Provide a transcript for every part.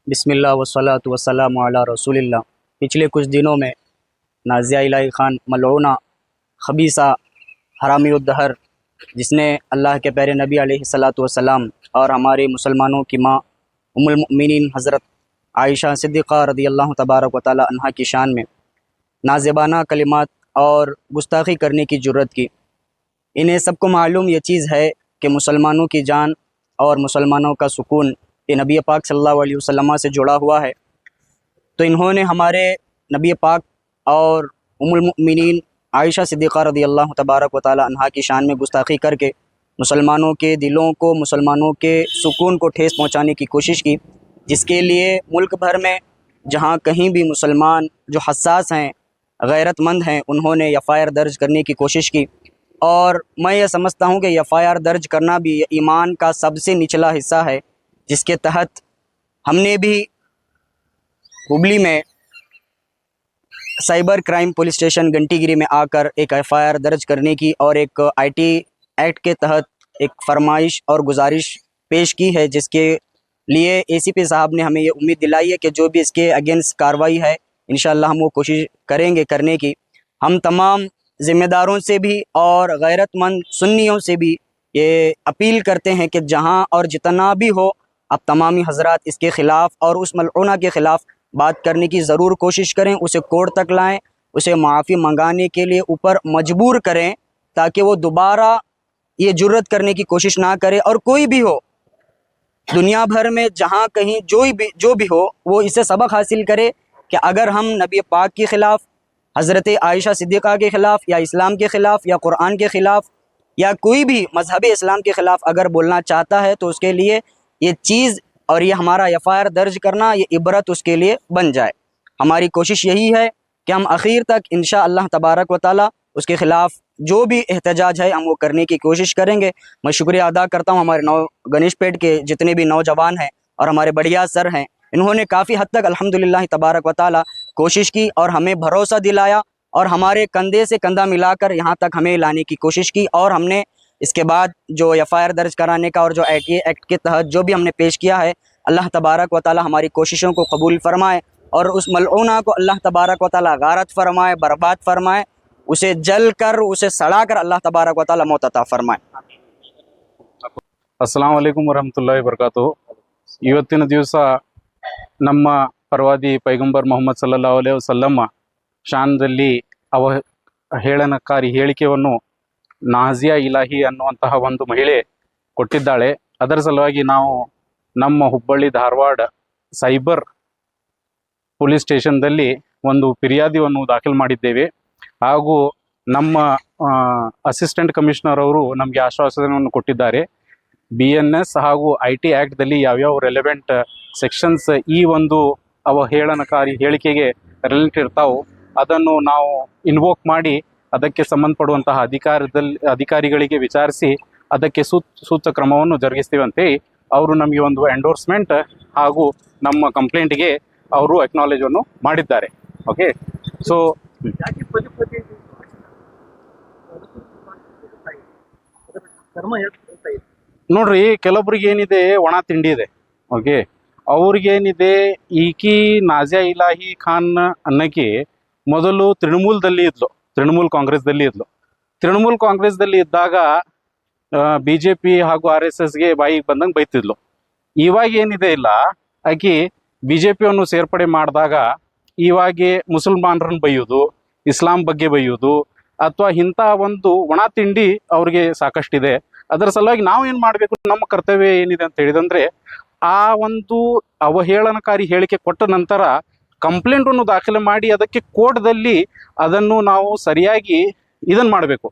बिस्मिल्लाह वस्सलातु वस्सलामु अला रसूलिल्लाह। पिछले कुछ दिनों में नाज़िया इलाही ख़ान मलऊना खबीसा हरामी उद्दहर, जिसने अल्लाह के प्यारे नबी अलैहिस्सलातु वस्सलाम और हमारे मुसलमानों की माँ उम्मुल मुमिनीन हज़रत आयशा सिद्दीक़ा रदियल्लाहु तबारक व तआला अन्हा की शान में नाज़िबाना कलिमात और गुस्ताखी करने की जुर्रत की। इन्हें सबको मालूम ये चीज़ है कि मुसलमानों की जान और मुसलमानों का सुकून ये नबी पाक सल्लल्लाहु अलैहि वसल्लम से जुड़ा हुआ है। तो इन्होंने हमारे नबी पाक और उम्मुल मुमिनीन आयशा सिद्दीक़ा रदियल्लाहु तबारक व तआला अन्हा की शान में गुस्ताखी करके मुसलमानों के दिलों को, मुसलमानों के सुकून को ठेस पहुंचाने की कोशिश की, जिसके लिए मुल्क भर में जहां कहीं भी मुसलमान जो हसास हैं, गैरतमंद हैं, उन्होंने एफ़आईआर दर्ज करने की कोशिश की। और मैं ये समझता हूँ कि एफ़आईआर दर्ज करना भी ईमान का सबसे निचला हिस्सा है, जिसके तहत हमने भी हुबली में साइबर क्राइम पुलिस स्टेशन घंटीगिरी में आकर एक एफ़आईआर दर्ज करने की और एक आईटी एक्ट के तहत एक फरमाइश और गुजारिश पेश की है, जिसके लिए एसीपी साहब ने हमें ये उम्मीद दिलाई है कि जो भी इसके अगेंस्ट कार्रवाई है इंशाअल्लाह हम वो कोशिश करेंगे करने की। हम तमाम ज़िम्मेदारों से भी और गैरतमंद सुन्नियों से भी ये अपील करते हैं कि जहाँ और जितना भी हो, अब तमामी हजरात इसके ख़िलाफ़ और उस मलऊना के ख़िलाफ़ बात करने की ज़रूर कोशिश करें, उसे कोर्ट तक लाएं, उसे माफ़ी मंगाने के लिए ऊपर मजबूर करें, ताकि वो दोबारा ये जुर्रत करने की कोशिश ना करे। और कोई भी हो दुनिया भर में जहाँ कहीं जो भी हो, वो इससे सबक हासिल करे कि अगर हम नबी पाक के ख़िलाफ़, हज़रत आयशा सिद्दीक़ा के ख़िलाफ़, या इस्लाम के ख़िलाफ़, या कुरान के ख़िलाफ़, या कोई भी मज़हब इस्लाम के ख़िलाफ़ अगर बोलना चाहता है, तो उसके लिए ये चीज़ और ये हमारा एफ़आईआर दर्ज करना ये इबरत उसके लिए बन जाए। हमारी कोशिश यही है कि हम आखिर तक इंशाअल्लाह तबारक व तआला उसके ख़िलाफ़ जो भी एहतजाज है हम वो करने की कोशिश करेंगे। मैं शुक्रिया अदा करता हूँ हमारे गणेश पेट के जितने भी नौजवान हैं और हमारे बढ़िया सर हैं, इन्होंने काफ़ी हद तक अल्हम्दुलिल्लाह तबारक व तआला कोशिश की और हमें भरोसा दिलाया और हमारे कंधे से कंधा मिलाकर यहाँ तक हमें लाने की कोशिश की। और हमने इसके बाद जो एफ़आईआर दर्ज कराने का और जो आईटी एक्ट के तहत जो भी हमने पेश किया है, अल्लाह तबारक व तआला हमारी कोशिशों को कबूल फरमाए और उस मलऊना को अल्लाह तबारक व तआला गारत फरमाए, बर्बाद फरमाए, उसे जल कर, उसे सड़ा कर अल्लाह तबारक व तआला मौत अता फरमाए। ಅಸ್ಸಲಾಂ ವಲೈಕುಂ ವರಹಮತುಲ್ಲಾಹಿ ವಬರಕಾತುಹು. ಇವತ್ತಿನ ದಿವಸ ನಮ್ಮ ಪ್ರವಾದಿ ಪೈಗಂಬರ್ ಮೊಹಮ್ಮದ್ ಸಲ್ಲಲ್ಲಾಹು ಅಲೈಹಿ ವಸಲ್ಲಮ ಶಾನ್ದಲ್ಲಿ ಅವಹೇಳನಕಾರಿ ಹೇಳಿಕೆಯನ್ನು ನಾಜಿಯಾ ಇಲಾಹಿ ಅನ್ನುವಂತಹ ಒಂದು ಮಹಿಳೆ ಕೊಟ್ಟಿದ್ದಾಳೆ. ಅದರ ಸಲುವಾಗಿ ನಾವು ನಮ್ಮ ಹುಬ್ಬಳ್ಳಿ ಧಾರವಾಡ ಸೈಬರ್ ಪೊಲೀಸ್ ಸ್ಟೇಷನ್ದಲ್ಲಿ ಒಂದು ಫಿರ್ಯಾದಿಯನ್ನು ದಾಖಲು ಮಾಡಿದ್ದೇವೆ. ಹಾಗೂ ನಮ್ಮ ಅಸಿಸ್ಟೆಂಟ್ ಕಮಿಷನರ್ ಅವರು ನಮಗೆ ಆಶ್ವಾಸನೆಯನ್ನು ಕೊಟ್ಟಿದ್ದಾರೆ. BNS ಹಾಗೂ IT ಆ್ಯಕ್ಟ್ದಲ್ಲಿ ಯಾವ್ಯಾವ ರೆಲೆವೆಂಟ್ ಸೆಕ್ಷನ್ಸ್ ಈ ಒಂದು ಅವಹೇಳನಕಾರಿ ಹೇಳಿಕೆಗೆ ರಿಲೇಟ್ ಇರ್ತಾವೆ ಅದನ್ನು ನಾವು ಇನ್ವೋಕ್ ಮಾಡಿ ಅದಕ್ಕೆ ಸಂಬಂಧಪಡುವಂತಹ ಅಧಿಕಾರಿಗಳಿಗೆ ವಿಚಾರಿಸಿ ಅದಕ್ಕೆ ಸೂಕ್ತ ಕ್ರಮವನ್ನು ಜರುಗಿಸ್ತೀವಂತೇಳಿ ಅವರು ನಮಗೆ ಒಂದು ಎಂಡೋರ್ಸ್ಮೆಂಟ್ ಹಾಗೂ ನಮ್ಮ ಕಂಪ್ಲೇಂಟ್ಗೆ ಅವರು ಅಕ್ನಾಲೇಜನ್ನು ಮಾಡಿದ್ದಾರೆ. ಓಕೆ, ಸೊ ನೋಡ್ರಿ, ಕೆಲವೊಬ್ರಿಗೆ ಏನಿದೆ ಒಣ ತಿಂಡಿ ಇದೆ. ಓಕೆ, ಅವ್ರಿಗೇನಿದೆ, ಈಕಿ ನಾಜಿಯಾ ಇಲಾಹಿ ಖಾನ್ ಅನ್ನಕ್ಕೆ ಮೊದಲು ತೃಣಮೂಲ್ ಕಾಂಗ್ರೆಸ್ದಲ್ಲಿ ಇದ್ಲು. ತೃಣಮೂಲ್ ಕಾಂಗ್ರೆಸ್ದಲ್ಲಿ ಇದ್ದಾಗ BJP ಹಾಗೂ RSSಗೆ ಬಾಯಿಗೆ ಬಂದಂಗೆ ಬೈತಿದ್ಲು. ಇವಾಗ ಏನಿದೆ ಇಲ್ಲ, ಆಕಿ BJPಯನ್ನು ಸೇರ್ಪಡೆ ಮಾಡಿದಾಗ ಇವಾಗೆ ಮುಸಲ್ಮಾನರನ್ನು ಬೈಯೋದು, ಇಸ್ಲಾಂ ಬಗ್ಗೆ ಬೈಯೋದು ಅಥವಾ ಇಂಥ ಒಂದು ಒಣ ತಿಂಡಿ ಅವ್ರಿಗೆ ಸಾಕಷ್ಟಿದೆ. ಅದರ ಸಲುವಾಗಿ ನಾವು ಏನು ಮಾಡಬೇಕು, ನಮ್ಮ ಕರ್ತವ್ಯ ಏನಿದೆ ಅಂತ ಹೇಳಿದಂದರೆ, ಆ ಒಂದು ಅವಹೇಳನಕಾರಿ ಹೇಳಿಕೆ ಕೊಟ್ಟ ನಂತರ ಕಂಪ್ಲೇಂಟನ್ನು ದಾಖಲೆ ಮಾಡಿ ಅದಕ್ಕೆ ಕೋರ್ಟ್ದಲ್ಲಿ ಅದನ್ನು ನಾವು ಸರಿಯಾಗಿ ಇದನ್ನು ಮಾಡಬೇಕು,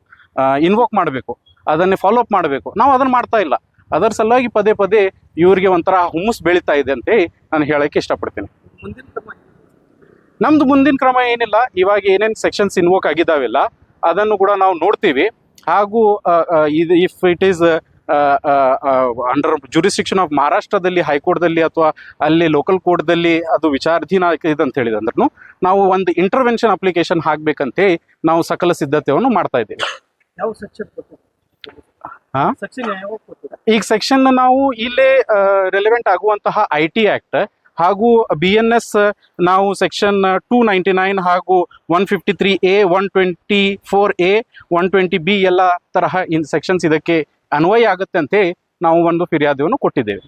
ಇನ್ವೋಕ್ ಮಾಡಬೇಕು, ಅದನ್ನೇ ಫಾಲೋಅಪ್ ಮಾಡಬೇಕು. ನಾವು ಅದನ್ನು ಮಾಡ್ತಾ ಇಲ್ಲ. ಅದರ ಸಲುವಾಗಿ ಪದೇ ಪದೇ ಇವ್ರಿಗೆ ಒಂಥರ ಹುಮ್ಮಸ್ ಬೆಳೀತಾ ಇದೆ ಅಂತೇಳಿ ನಾನು ಹೇಳೋಕ್ಕೆ ಇಷ್ಟಪಡ್ತೀನಿ. ನಮ್ಮದು ಮುಂದಿನ ಕ್ರಮ ಏನಿಲ್ಲ, ಇವಾಗ ಏನೇನು ಸೆಕ್ಷನ್ಸ್ ಇನ್ವೋಕ್ ಆಗಿದ್ದಾವೆಲ್ಲ ಅದನ್ನು ಕೂಡ ನಾವು ನೋಡ್ತೀವಿ. ಹಾಗೂ ಇದು if it is under jurisdiction of ಮಹಾರಾಷ್ಟ್ರದಲ್ಲಿ ಹೈಕೋರ್ಟ್ದಲ್ಲಿ ಅಥವಾ ಅಲ್ಲಿ ಲೋಕಲ್ ಕೋರ್ಟ್ದಲ್ಲಿ ಅದು ವಿಚಾರಾಧೀನ ಇದೆ ಅಂತ ಹೇಳಿದಂದ್ರೂ ನಾವು ಒಂದು ಇಂಟರ್ವೆನ್ಷನ್ ಅಪ್ಲಿಕೇಶನ್ ಹಾಕಬೇಕಂತೇಳಿ ನಾವು ಸಕಲ ಸಿದ್ಧತೆಯನ್ನು ಮಾಡ್ತಾ ಇದ್ದೀವಿ. ಈಗ ಸೆಕ್ಷನ್ ನಾವು ಇಲ್ಲೇ ರೆಲೆವೆಂಟ್ ಆಗುವಂತಹ IT ಆ್ಯಕ್ಟ್ ಹಾಗೂ BNS ನಾವು ಸೆಕ್ಷನ್ 299 ಹಾಗೂ 153A 124A 120B ಎಲ್ಲ ತರಹ ಸೆಕ್ಷನ್ಸ್ ಇದಕ್ಕೆ ಅನ್ವಯ ಆಗುತ್ತೆ ಅಂತ ನಾವು ಒಂದು ಫಿರ್ಯಾದಿಯನ್ನು ಕೊಟ್ಟಿದ್ದೇವೆ.